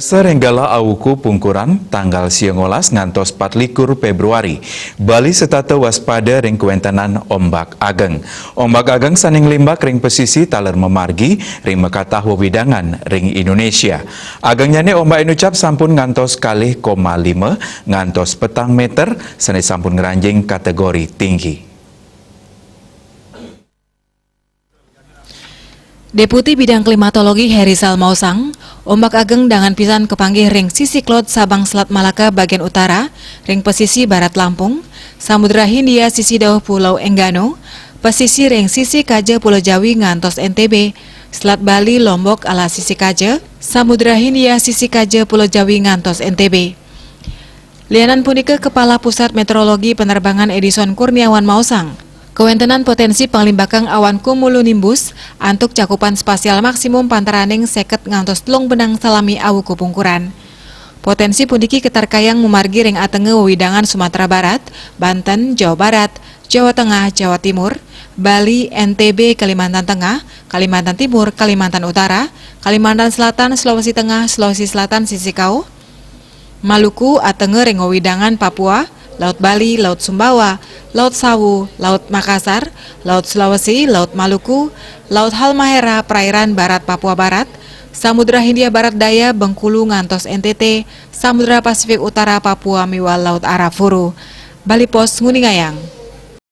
Pirsa renggala awuku pungkuran tanggal 19 ngantos 24 Februari. Bali setata waspada ring kuentenan ombak ageng. Ombak ageng saning limbak ring pesisi taler memargi ring mekatah wewidangan ring Indonesia. Agengnyane ombak inucap sampun ngantos kalih 5 ngantos petang meter sane sampun ngeranjing kategori tinggi. Deputi Bidang Klimatologi Heri Salmausang, ombak ageng dangan pisan kepanggih ring sisi Klot Sabang Selat Malaka bagian utara, ring pesisi barat Lampung, Samudra Hindia sisi dauh Pulau Enggano, pesisi ring sisi Kaje Pulau Jawi ngantos NTB, Selat Bali Lombok ala sisi Kaje, Samudra Hindia sisi Kaje Pulau Jawi ngantos NTB. Lianan punika Kepala Pusat Meteorologi Penerbangan Edison Kurniawan Mausang, kewentenan potensi panglimbakang awan cumulonimbus antuk cakupan spasial maksimum pantaraning 50 ngantos 3 benang salami awuku pungkuran. Potensi puniki ketarkayang memargi ring atenge wewidangan Sumatera Barat, Banten, Jawa Barat, Jawa Tengah, Jawa Timur, Bali, NTB, Kalimantan Tengah, Kalimantan Timur, Kalimantan Utara, Kalimantan Selatan, Sulawesi Tengah, Sulawesi Selatan sisi Kau, Maluku atenge ring wewidangan Papua, Laut Bali, Laut Sumbawa, Laut Sawu, Laut Makassar, Laut Sulawesi, Laut Maluku, Laut Halmahera, perairan Barat Papua Barat, Samudra Hindia Barat Daya, Bengkulu ngantos NTT, Samudra Pasifik Utara Papua miwal Laut Arafuru. Bali Pos Nguningayang.